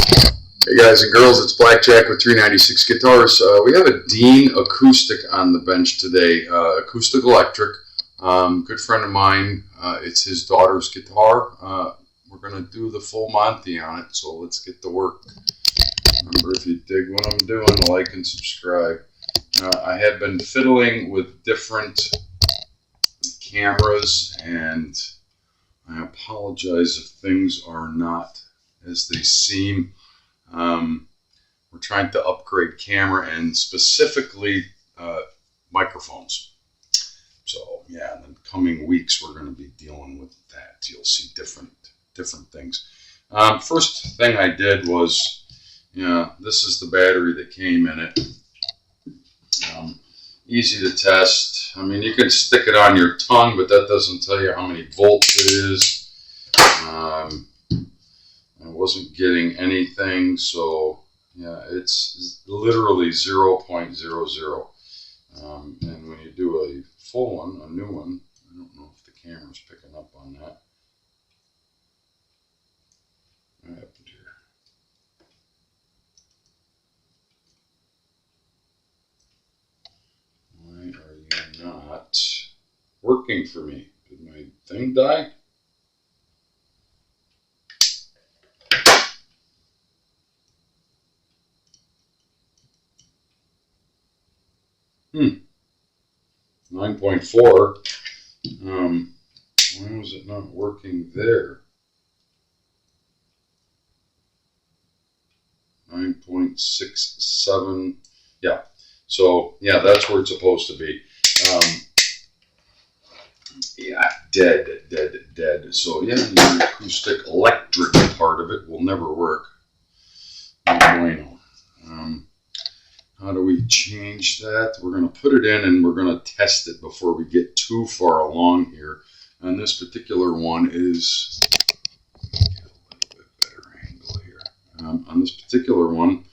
Hey guys and girls, it's Blackjack with 396 Guitars. We have a Dean Acoustic on the bench today, Acoustic Electric. Good friend of mine, it's his daughter's guitar. We're going to do the full Monty on it, so let's get to work. Remember, if you dig what I'm doing, like and subscribe. I have been fiddling with different cameras, and I apologize if things are not as they seem. We're trying to upgrade camera and specifically microphones. So yeah, in the coming weeks we're going to be dealing with that. You'll see different things. First thing I did was, this is the battery that came in it. Easy to test. I mean, you can stick it on your tongue, but that doesn't tell you how many volts it is. I wasn't getting anything, so yeah, it's literally 0.00. And when you do a full one, a new one, I don't know if the camera's picking up on that. What happened here? Why are you not working for me? Did my thing die? Hmm. 9.4. Why was it not working there? 9.67. Yeah. So yeah, that's where it's supposed to be. Yeah, dead. So yeah, the acoustic electric part of it will never work. Bueno. How do we change that? We're going to put it in and we're going to test it before we get too far along here. And this particular one is, get a little bit better angle here. On this particular one,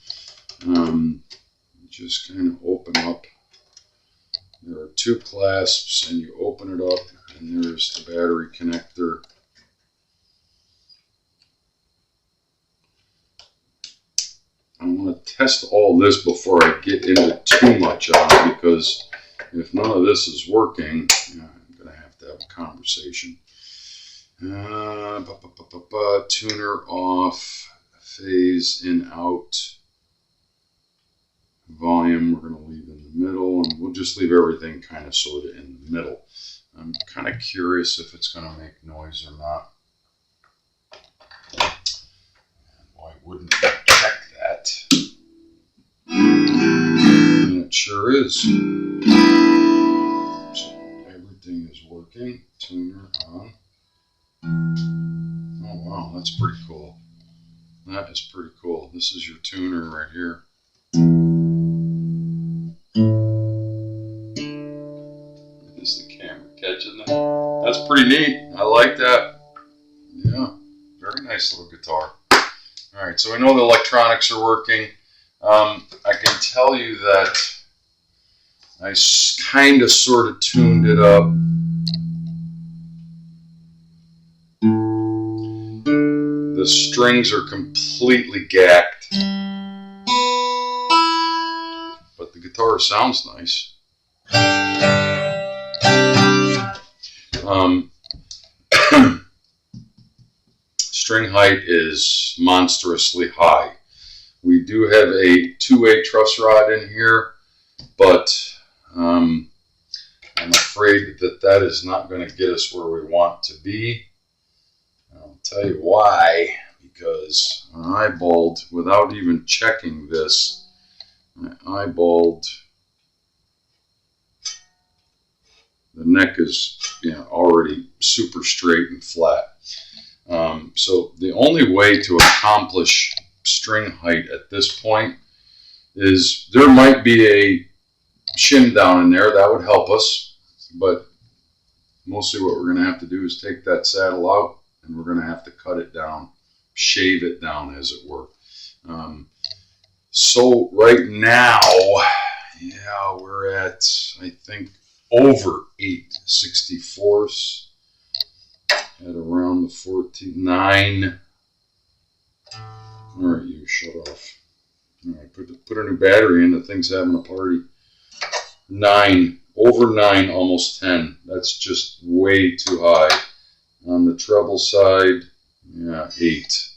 just kind of open up. There are two clasps and you open it up and there's the battery connector. I want to test all this before I get into too much on it, because if none of this is working, I'm going to have a conversation. Tuner off, phase in, out, volume we're going to leave in the middle, and we'll just leave everything kind of sort of in the middle. I'm kind of curious if it's going to make noise or not. Why wouldn't you check that? And it sure is. So everything is working. Tuner on. Oh wow, that's pretty cool. That is pretty cool. This is your tuner right here. Is the camera catching that? That's pretty neat. I like that. Yeah, very nice little guitar. Alright, so we know the electronics are working. I can tell you that I kind of sort of tuned it up. The strings are completely gacked, but the guitar sounds nice. String height is monstrously high. We do have a 2-way truss rod in here, but I'm afraid that is not going to get us where we want to be. I'll tell you why, because I eyeballed, without even checking this, I eyeballed, the neck is already super straight and flat. So the only way to accomplish string height at this point is, there might be a shim down in there that would help us, but mostly what we're going to have to do is take that saddle out and we're going to have to cut it down, shave it down as it were. So right now, yeah, we're at, I think, over 8/64 at around the 14.9. Where are you you shut off. All right, put a new battery in. The thing's having a party. 9, over 9, almost 10. That's just way too high. On the treble side, yeah, 8.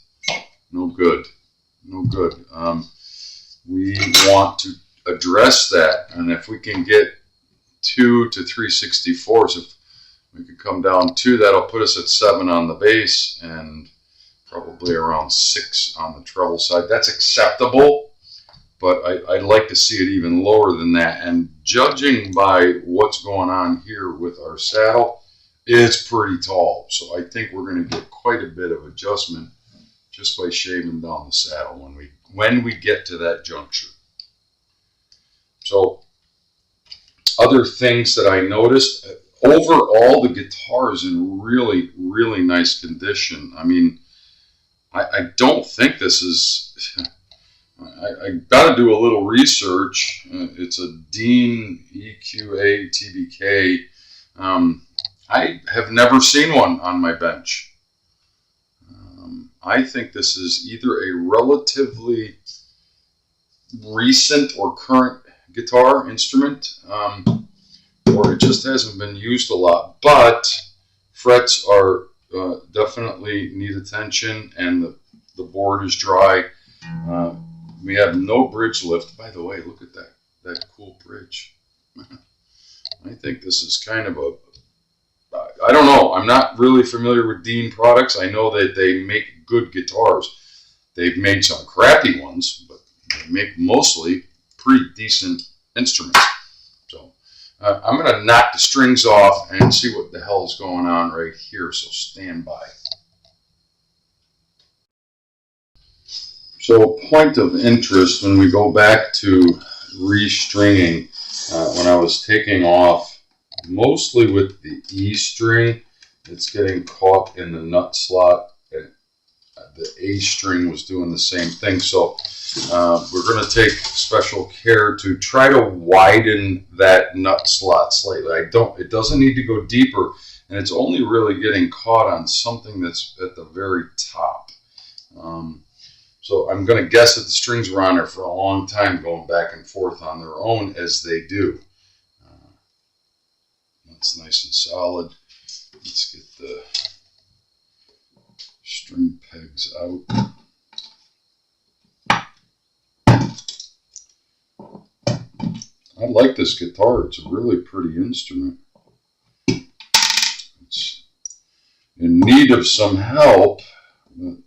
No good. No good. We want to address that, and if we can get 2 to 3/64, if we could come down 2, that'll put us at 7 on the bass and probably around 6 on the treble side. That's acceptable, but I'd like to see it even lower than that. And judging by what's going on here with our saddle, it's pretty tall. So I think we're going to get quite a bit of adjustment just by shaving down the saddle when we get to that juncture. So other things that I noticed, overall the guitar is in really, really nice condition. I mean, I don't think this is, I got to do a little research. It's a Dean EQA TBK. I have never seen one on my bench. I think this is either a relatively recent or current guitar instrument, or it just hasn't been used a lot. But frets are definitely need attention, and the board is dry. We have no bridge lift. By the way, look at that cool bridge. I think this is kind of a, I don't know. I'm not really familiar with Dean products. I know that they make good guitars. They've made some crappy ones, but they make mostly pretty decent instruments. So I'm going to knock the strings off and see what the hell is going on right here. So stand by. So point of interest when we go back to restringing, when I was taking off, mostly with the E string, it's getting caught in the nut slot. And the A string was doing the same thing. So we're going to take special care to try to widen that nut slot slightly. It doesn't need to go deeper, and it's only really getting caught on something that's at the very top. So I'm going to guess that the strings were on there for a long time, going back and forth on their own as they do. That's nice and solid. Let's get the string pegs out. I like this guitar. It's a really pretty instrument. It's in need of some help, but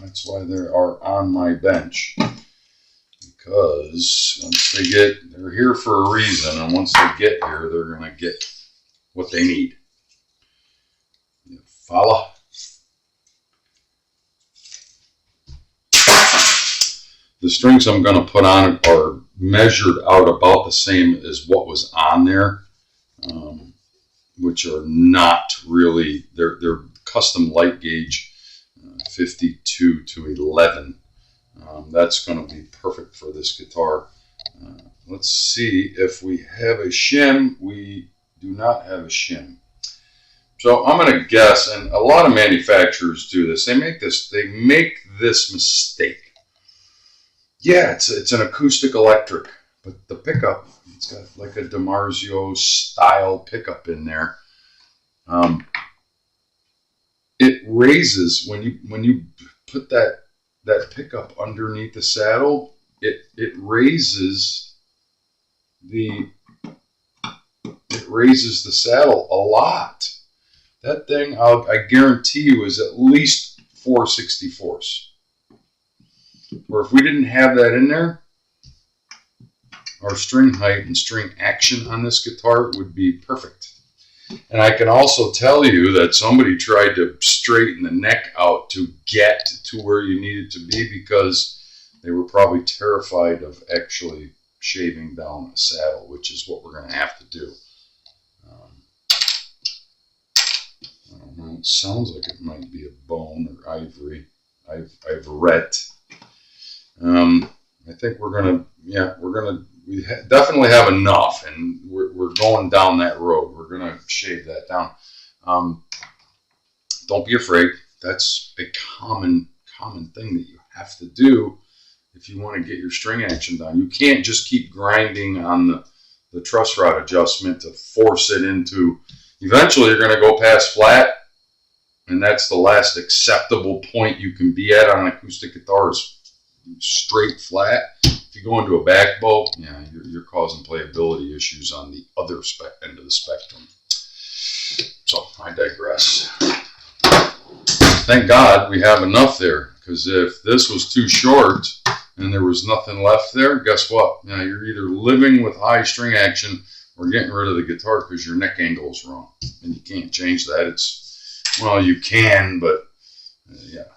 that's why they are on my bench. Because once they're here for a reason, and once they get here, they're going to get what they need. You follow? The strings I'm going to put on are measured out about the same as what was on there, which are not really, they're custom light gauge, 52 to 11. That's going to be perfect for this guitar. Let's see if we have a shim. We do not have a shim. So I'm going to guess, and a lot of manufacturers do this. They make this mistake. Yeah, it's an acoustic electric, but the pickup, it's got like a DiMarzio style pickup in there. It raises when you put that pickup underneath the saddle. It raises the saddle a lot. That thing, I guarantee you, is at least 4/64. Or if we didn't have that in there, our string height and string action on this guitar would be perfect. And I can also tell you that somebody tried to straighten the neck out to get to where you needed to be because they were probably terrified of actually shaving down a saddle, which is what we're going to have to do. I don't know, it sounds like it might be a bone or ivory. Ivorette. I think we definitely have enough, and we're going down that road. We're going to shave that down. Don't be afraid. That's a common thing that you have to do if you want to get your string action done. You can't just keep grinding on the truss rod adjustment to force it into, eventually you're going to go past flat, and that's the last acceptable point you can be at on acoustic guitars. Straight flat. If you go into a back bow, yeah, you're causing playability issues on the other end of the spectrum. So I digress. Thank God we have enough there, because if this was too short and there was nothing left there, guess what? Now you're either living with high string action or getting rid of the guitar because your neck angle is wrong, and you can't change that. It's, well, you can, but yeah,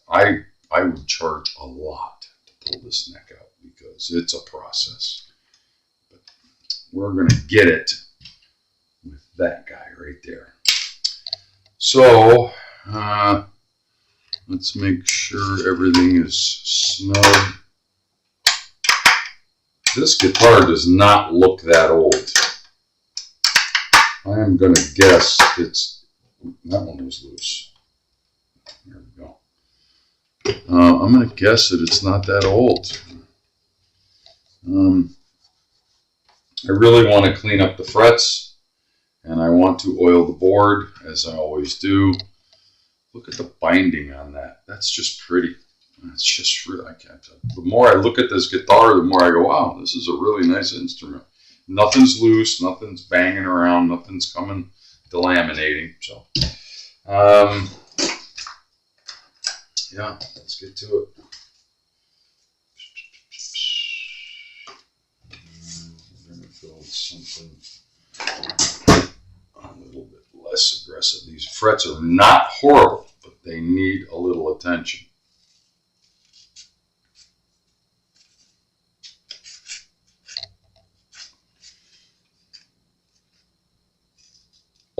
I would charge a lot to pull this neck out because it's a process. But we're going to get it with that guy right there. So let's make sure everything is snug. This guitar does not look that old. I am going to guess it's, that one was loose. There we go. I'm going to guess that it's not that old. I really want to clean up the frets, and I want to oil the board, as I always do. Look at the binding on that. That's just pretty. It's just really, the more I look at this guitar, the more I go, wow, this is a really nice instrument. Nothing's loose, nothing's banging around, nothing's coming delaminating. So, yeah, let's get to it. We're going to build something a little bit less aggressive. These frets are not horrible, but they need a little attention.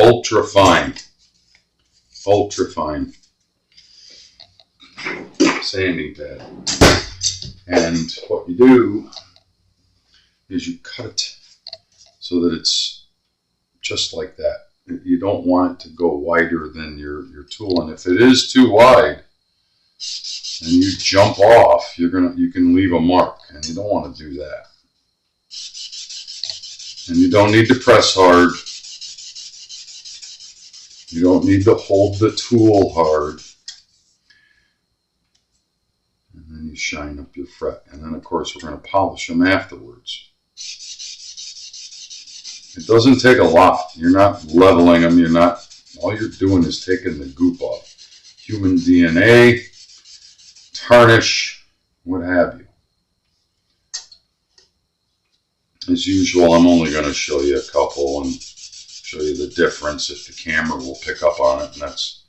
Ultra fine. Ultra fine. Sanding pad. And what you do is you cut it so that it's just like that. You don't want it to go wider than your tool, and if it is too wide and you jump off, you can leave a mark, and you don't want to do that. And you don't need to press hard. You don't need to hold the tool hard. And then you shine up your fret. And then, of course, we're going to polish them afterwards. It doesn't take a lot. You're not leveling them. All you're doing is taking the goop off. Human DNA, tarnish, what have you. As usual, I'm only going to show you a couple and show you the difference if the camera will pick up on it. And that's,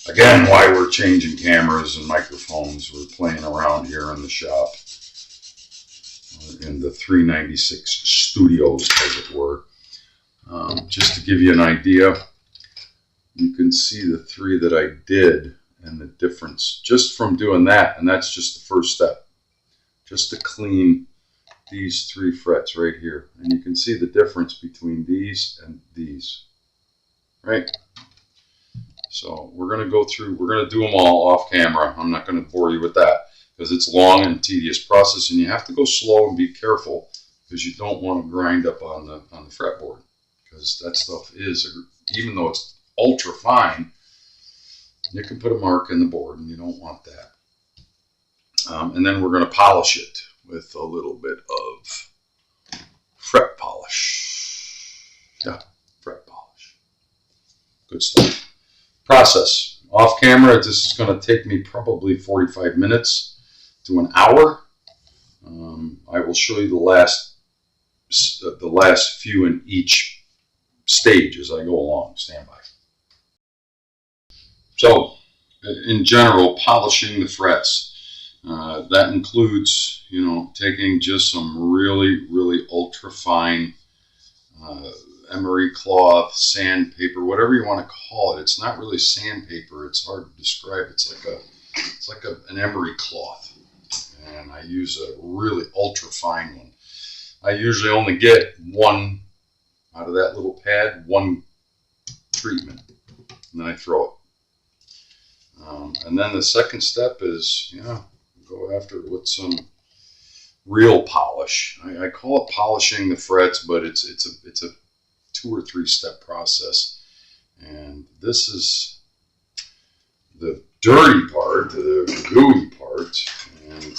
again, why we're changing cameras and microphones. We're playing around here in the shop, in the 396 studios, as it were. Just to give you an idea, you can see the three that I did and the difference just from doing that. And that's just the first step, just to clean these three frets right here. And you can see the difference between these and these, right? So we're going to go through, we're going to do them all off camera. I'm not going to bore you with that because it's a long and tedious process, and you have to go slow and be careful because you don't want to grind up on the fretboard, because that stuff is, even though it's ultra fine, you can put a mark in the board, and you don't want that. And then we're going to polish it with a little bit of fret polish. Yeah, fret polish. Good stuff. Process. Off camera, this is going to take me probably 45 minutes to an hour. I will show you the last few in each stage as I go along. Stand by. So, in general, polishing the frets. That includes, taking just some really, really ultra fine emery cloth, sandpaper, whatever you want to call it. It's not really sandpaper. It's hard to describe. It's like an emery cloth, and I use a really ultra fine one. I usually only get one out of that little pad, one treatment, and then I throw it. And then the second step is, go after it with some real polish. I call it polishing the frets, but it's a 2 or 3 step process. And this is the dirty part, the gooey part. And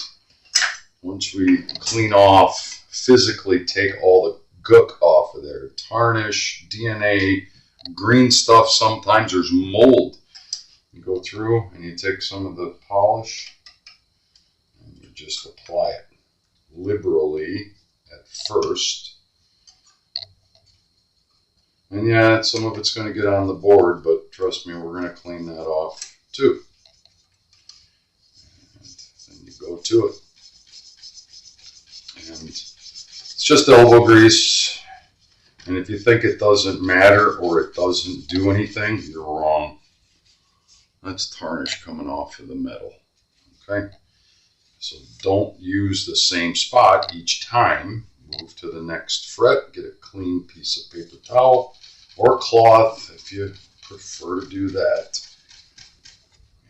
once we clean off, physically take all the gook off of there, tarnish, DNA, green stuff, sometimes there's mold. You go through and you take some of the polish and you just apply it liberally at first. And yeah, some of it's going to get on the board, but trust me, we're going to clean that off too. And then you go to it. And it's just elbow grease. And if you think it doesn't matter or it doesn't do anything, you're wrong. That's tarnish coming off of the metal. Okay? So don't use the same spot each time. Move to the next fret, get a clean piece of paper towel or cloth if you prefer to do that.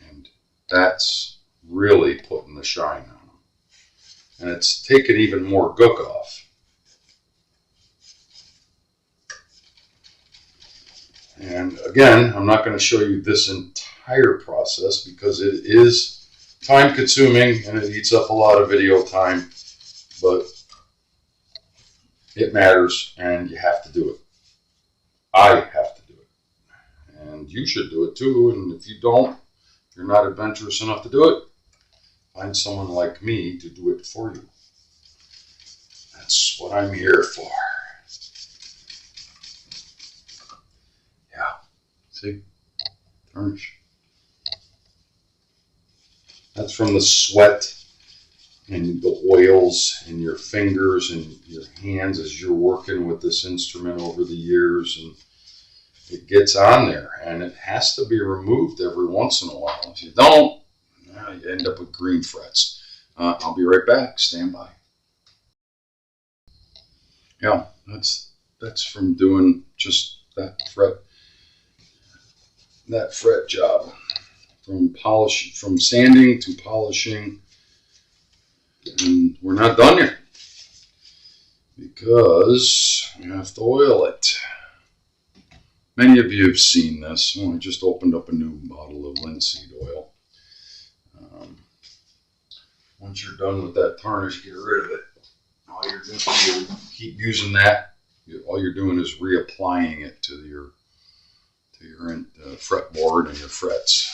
And that's really putting the shine on them. And it's taking even more gook off. And again, I'm not going to show you this entire process because it is time consuming and it eats up a lot of video time, but it matters and you have to do it. I have to do it. And you should do it too. And if you don't, if you're not adventurous enough to do it, find someone like me to do it for you. That's what I'm here for. Yeah. See? Tarnish. That's from the sweat and the oils in your fingers and your hands as you're working with this instrument over the years, and it gets on there and it has to be removed every once in a while. If you don't, you end up with green frets. I'll be right back. Stand by. Yeah, that's from doing just that fret job, from sanding to polishing. And we're not done yet because we have to oil it. Many of you have seen this. I just opened up a new bottle of linseed oil. Once you're done with that tarnish, get rid of it. All you're doing, you keep using that. All you're doing is reapplying it to your fretboard and your frets.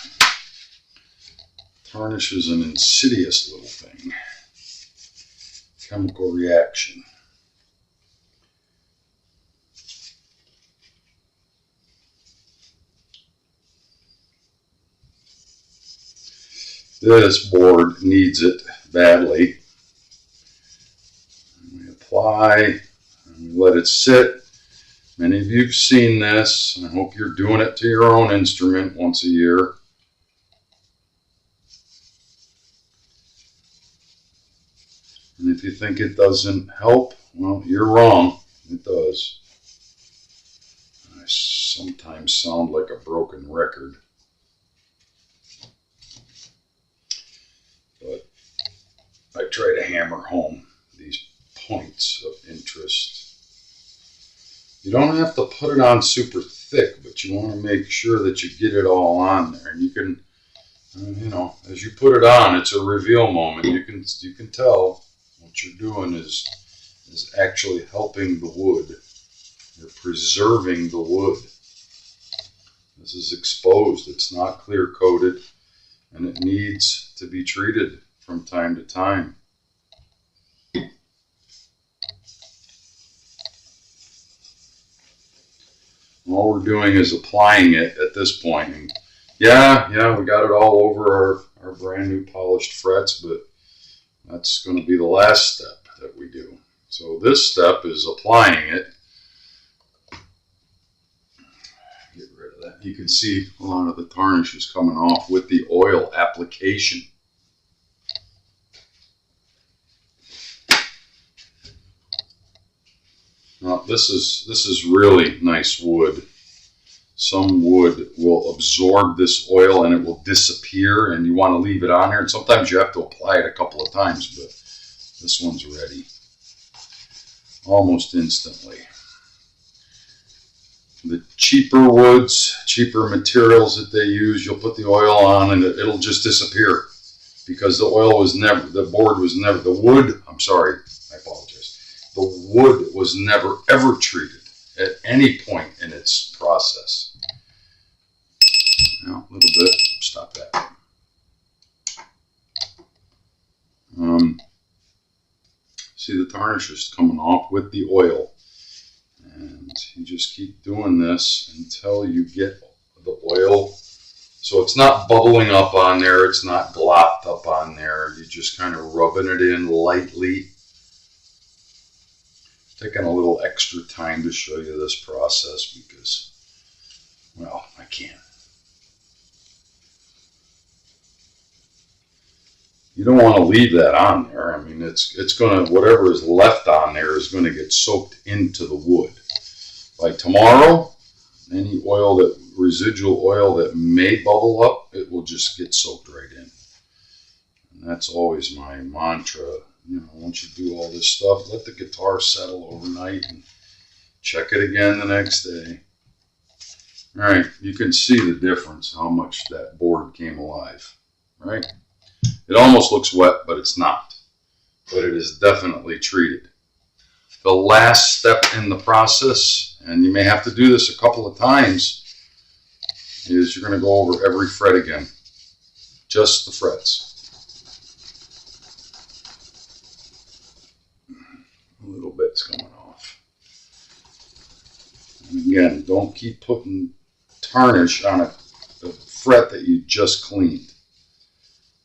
Tarnish is an insidious little thing. Chemical reaction. This board needs it badly. We apply and we let it sit. Many of you have seen this, and I hope you're doing it to your own instrument once a year. And if you think it doesn't help, well, you're wrong. It does. I sometimes sound like a broken record. But I try to hammer home these points of interest. You don't have to put it on super thick, but you want to make sure that you get it all on there. And you can, as you put it on, it's a reveal moment. You can tell what you're doing is actually helping the wood. You're preserving the wood. This is exposed. It's not clear coated, and it needs to be treated from time to time. All we're doing is applying it at this point. And yeah, we got it all over our brand new polished frets, but that's going to be the last step that we do. So this step is applying it. Get rid of that. You can see a lot of the tarnish is coming off with the oil application. Now, this is really nice wood. Some wood will absorb this oil and it will disappear, and you want to leave it on there. And sometimes you have to apply it a couple of times, but This one's ready almost instantly. The cheaper woods, cheaper materials that they use, you'll put the oil on and it'll just disappear because the oil was never, the board was never, the wood, I'm sorry, I apologize. The wood was never ever treated at any point in its process. Now, a little bit, stop that. See, the tarnish is coming off with the oil. And you just keep doing this until you get the oil. So it's not bubbling up on there. It's not glopped up on there. You're just kind of rubbing it in lightly. Taking a little extra time to show you this process because, well, I can't. You don't want to leave that on there. I mean, it's going to, whatever is left on there is going to get soaked into the wood. By tomorrow, any oil that, residual oil that may bubble up, it will just get soaked right in. And that's always my mantra. You know, once you do all this stuff, let the guitar settle overnight and check it again the next day. All right, you can see the difference, how much that board came alive, right? It almost looks wet, but it's not. But it is definitely treated. The last step in the process, and you may have to do this a couple of times, is you're going to go over every fret again. Just the frets. A little bit's coming off. And again, don't keep putting tarnish on a fret that you just cleaned.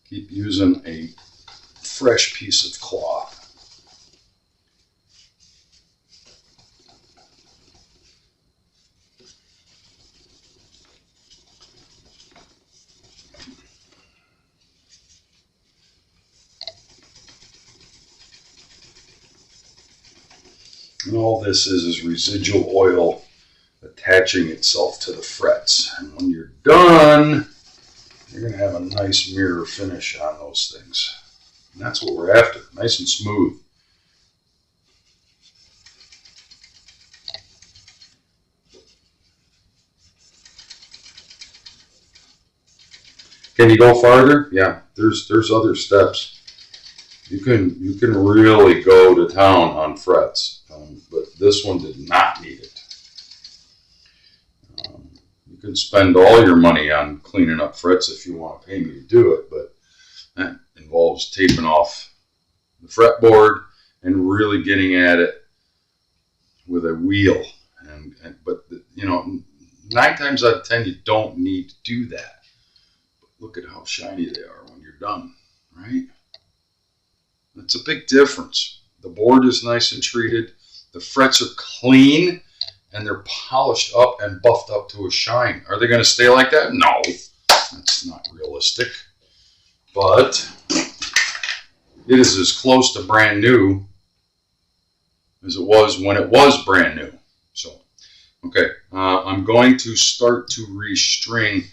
Keep using a fresh piece of cloth. And all this is residual oil attaching itself to the frets. And when you're done, you're going to have a nice mirror finish on those things. And that's what we're after, nice and smooth. Can you go farther? Yeah, there's other steps. You can really go to town on frets, but this one did not need it. You can spend all your money on cleaning up frets if you want to pay me to do it, but that involves taping off the fretboard and really getting at it with a wheel. But you know, 9 times out of 10 you don't need to do that. But look at how shiny they are when you're done, right? It's a big difference. The board is nice and treated. The frets are clean and they're polished up and buffed up to a shine. Are they going to stay like that? No, that's not realistic. But it is as close to brand new as it was when it was brand new. So, okay, I'm going to start to restring.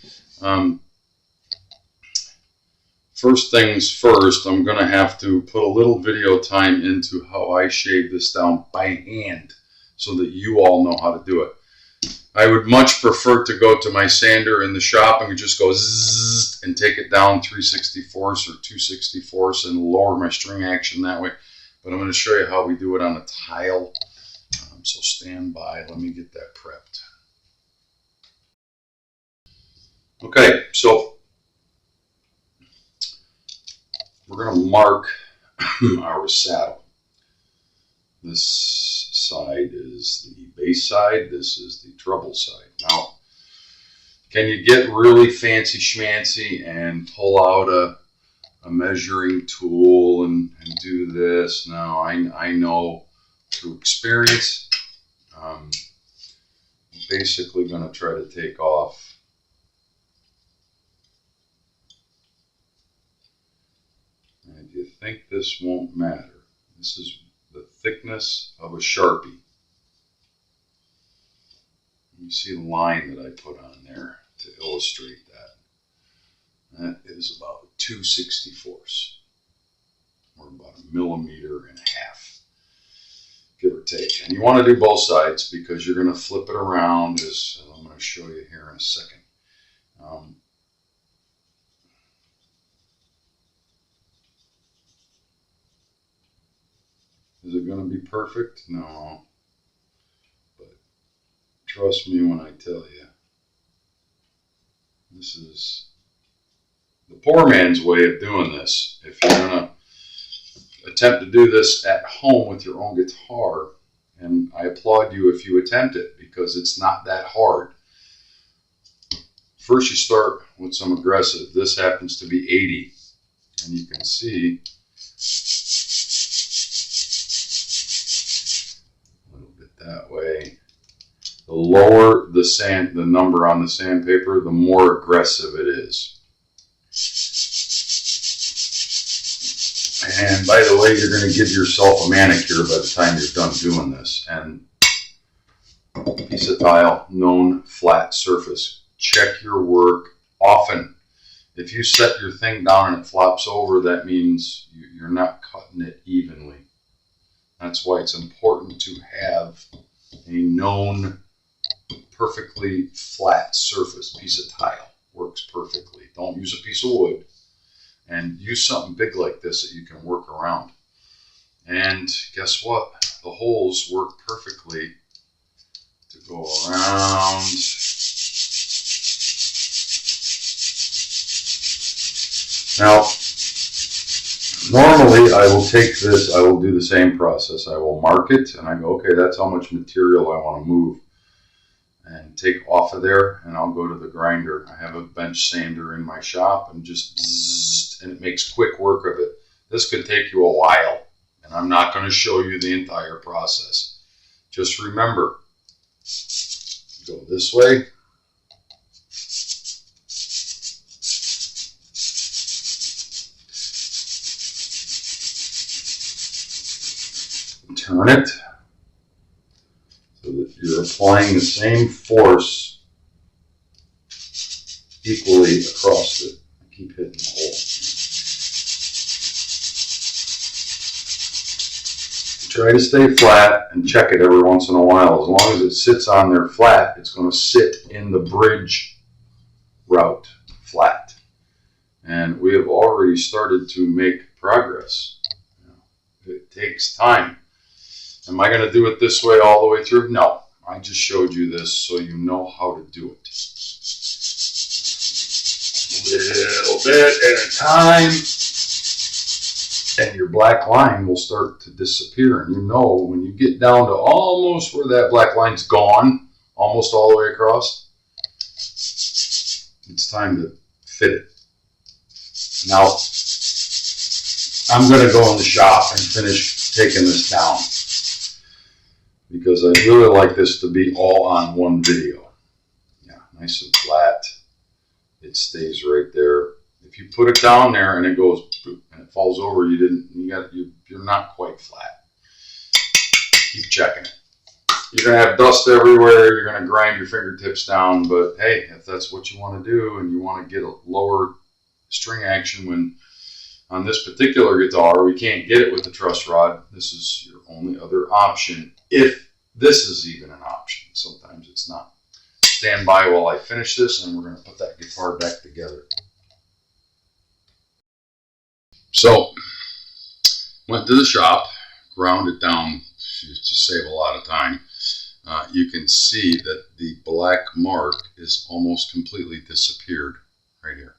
First things first, I'm going to have to put a little video time into how I shave this down by hand so that you all know how to do it. I would much prefer to go to my sander in the shop and just go zzz and take it down 3/64 or 2/64 and lower my string action that way. But I'm going to show you how we do it on a tile. So stand by. Let me get that prepped. Okay, so we're going to mark our saddle. This side is the bass side. This is the treble side. Now, can you get really fancy schmancy and pull out a measuring tool and do this? Now, I know through experience, I'm basically going to try to take off and you think this won't matter. This is the thickness of a Sharpie. You see the line that I put on there to illustrate that. That is about 2/64. or about 1.5 millimeters, give or take. And you want to do both sides because you're going to flip it around, as I'm going to show you here in a second. Is it going to be perfect? No. But trust me when I tell you, this is the poor man's way of doing this. If you're going to attempt to do this at home with your own guitar, and I applaud you if you attempt it because it's not that hard. First you start with some aggressive. This happens to be 80, and you can see a little bit that way. The lower the number on the sandpaper, the more aggressive it is. And by the way, you're going to give yourself a manicure by the time you're done doing this. And piece of tile, known flat surface. Check your work often. If you set your thing down and it flops over, that means you're not cutting it evenly. That's why it's important to have a known perfectly flat surface. Piece of tile works perfectly. Don't use a piece of wood. And use something big like this that you can work around. And guess what? The holes work perfectly to go around. Now, normally I will take this, I will do the same process. I will mark it and I go, okay, that's how much material I want to move. And take off of there, and I'll go to the grinder. I have a bench sander in my shop, and just zzz, and it makes quick work of it. This could take you a while, and I'm not going to show you the entire process. Just remember, go this way. Turn it. So that you're applying the same force equally across it. I keep hitting the hole. Try to stay flat and check it every once in a while. As long as it sits on there flat, it's going to sit in the bridge route flat. And we have already started to make progress. It takes time. Am I going to do it this way all the way through? No. I just showed you this so you know how to do it. A little bit at a time. And your black line will start to disappear. And you know when you get down to almost where that black line's gone, almost all the way across, it's time to fit it. Now, I'm going to go in the shop and finish taking this down, because I really like this to be all on one video. Yeah, nice and flat. It stays right there. If you put it down there and it goes and it falls over, you're not quite flat. Keep checking it. You're gonna have dust everywhere. You're gonna grind your fingertips down. But hey, if that's what you want to do and you want to get a lower string action, when on this particular guitar we can't get it with the truss rod, this is your only other option. If this is even an option, sometimes it's not. Stand by while I finish this, and we're going to put that guitar back together. So, went to the shop, ground it down to save a lot of time. You can see that the black mark is almost completely disappeared right here.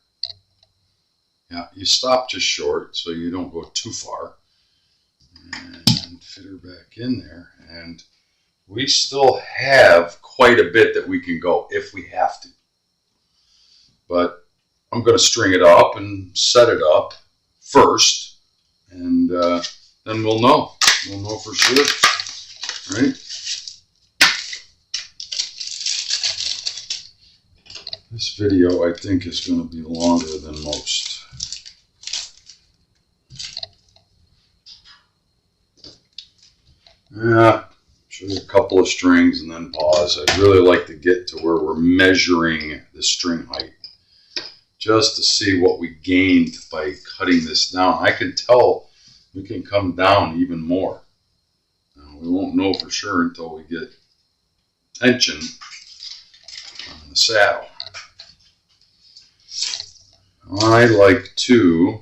Yeah, you stop just short so you don't go too far. And fit her back in there, and we still have quite a bit that we can go if we have to. But I'm going to string it up and set it up first, and then we'll know. We'll know for sure, right? This video, I think, is going to be longer than most. Yeah, show you a couple of strings and then pause. I'd really like to get to where we're measuring the string height, just to see what we gained by cutting this down. I can tell we can come down even more. Now, we won't know for sure until we get tension on the saddle. I like to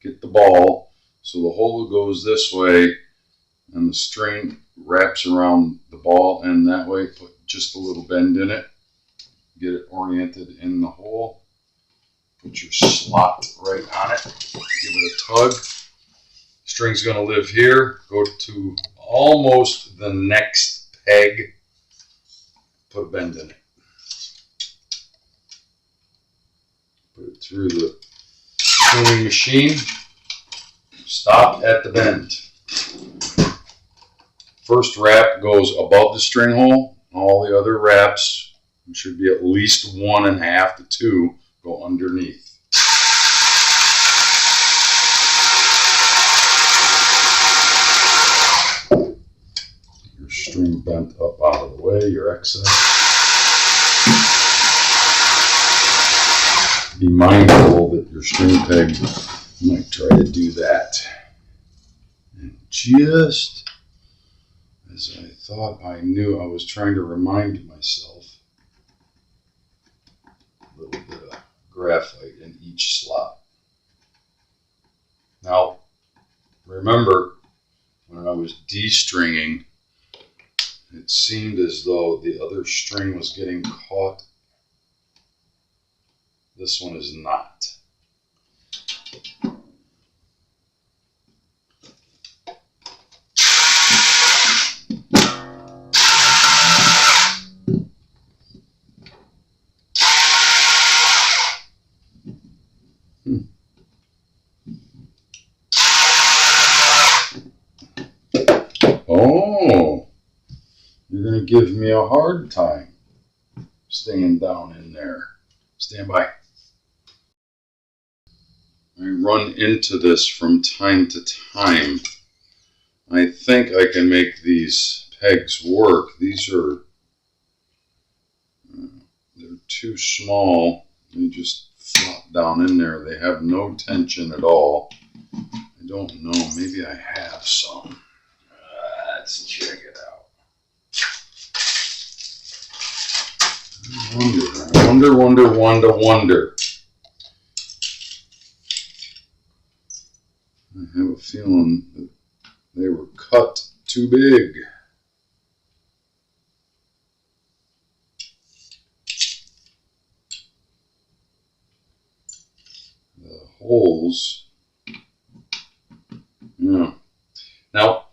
get the ball so the hole goes this way and the string wraps around the ball, and that way put just a little bend in it, get it oriented in the hole, put your slot right on it, give it a tug. String's going to live here, go to almost the next peg, put a bend in it. Put it through the tuning machine, stop at the bend. First wrap goes above the string hole. All the other wraps, which should be at least 1.5 to 2, go underneath. Your string bent up out of the way, your excess. Be mindful that your string peg might try to do that. And just as I thought I knew, I was trying to remind myself, a little bit of graphite in each slot. Now, remember, when I was de-stringing, it seemed as though the other string was getting caught. This one is not. Oh, you're going to give me a hard time staying down in there. Stand by. I run into this from time to time. I think I can make these pegs work. These are they're too small. They just flop down in there. They have no tension at all. I don't know. Maybe I have some. Let's check it out. Wonder. I have a feeling that they were cut too big. The holes, yeah. Now,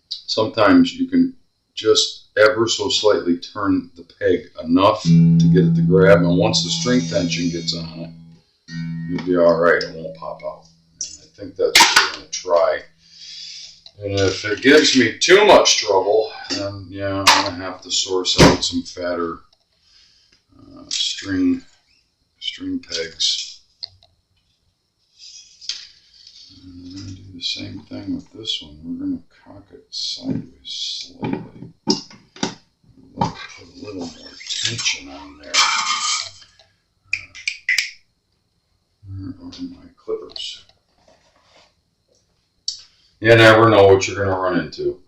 sometimes you can just ever so slightly turn the peg enough to get it to grab, and once the string tension gets on it, you'll be all right. It won't pop out. And I think that's what we're going to try. And if it gives me too much trouble, then yeah, I'm going to have to source out some fatter string pegs. And we're going to do the same thing with this one. We're going to cock it sideways slightly. Put a little more tension on there. Where are my clippers? You never know what you're going to run into.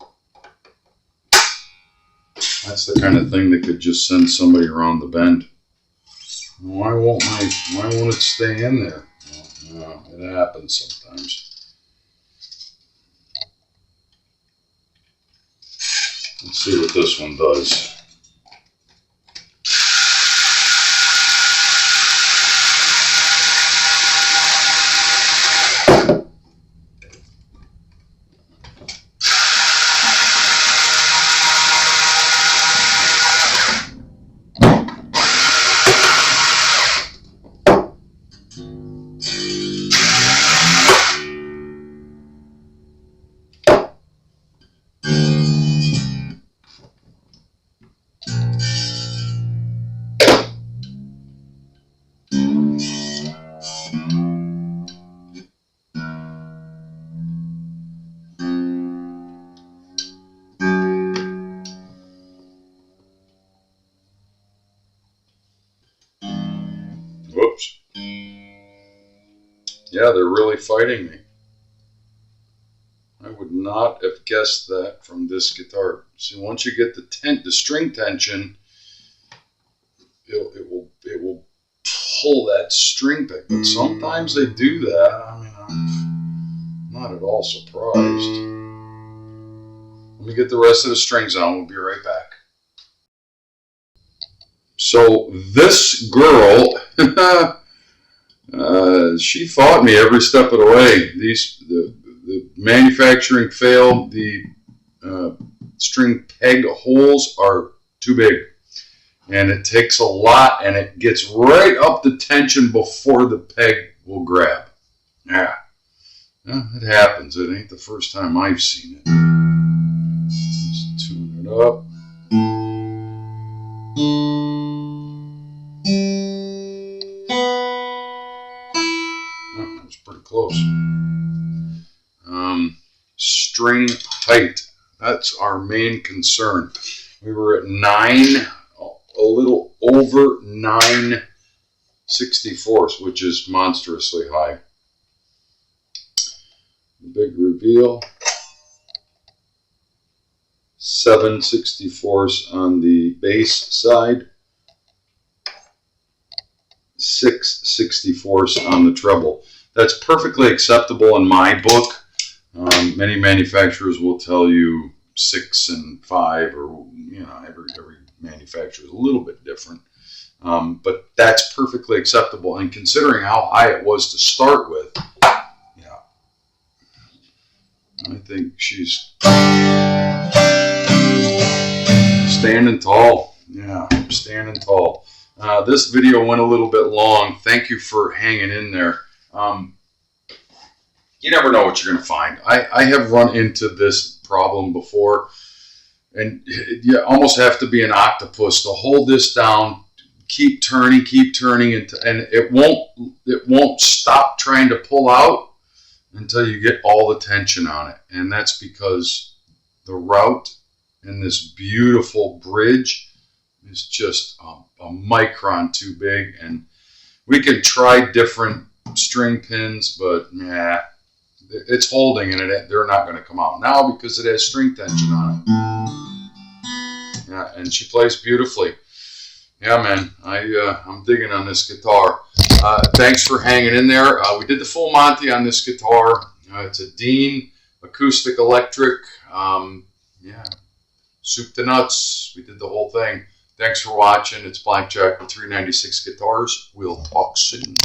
That's the kind of thing that could just send somebody around the bend. Why won't it stay in there? Well, no, it happens sometimes. Let's see what this one does. Whoops. Yeah, they're really fighting me. I would not have guessed that from this guitar. See, once you get the string tension, it will pull that string back. But sometimes they do that. I mean, I'm not at all surprised. Let me get the rest of the strings on. We'll be right back. So this girl, she fought me every step of the way. The manufacturing failed. The string peg holes are too big, and it takes a lot, and it gets right up the tension before the peg will grab. Yeah, it happens. It ain't the first time I've seen it. Let's tune it up. That was pretty close. String height. That's our main concern. We were at 9, a little over 9/64, which is monstrously high. Big reveal. 7/64 on the bass side. 6/64 on the treble. That's perfectly acceptable in my book. Many manufacturers will tell you 6 and 5, or every manufacturer is a little bit different. But that's perfectly acceptable. And considering how high it was to start with, yeah, I think she's standing tall. Yeah, standing tall. This video went a little bit long. Thank you for hanging in there. You never know what you're going to find. I have run into this problem before, and you almost have to be an octopus to hold this down, keep turning, and it won't stop trying to pull out until you get all the tension on it. And that's because the route in this beautiful bridge is just a micron too big. And we can try different string pins, but yeah, it's holding, and they're not going to come out now because it has string tension on it. Yeah, and she plays beautifully. Yeah, man, I'm digging on this guitar. Thanks for hanging in there. We did the full Monty on this guitar. It's a Dean acoustic electric. Yeah, soup to nuts. We did the whole thing. Thanks for watching. It's Blackjack with 396 Guitars. We'll talk soon.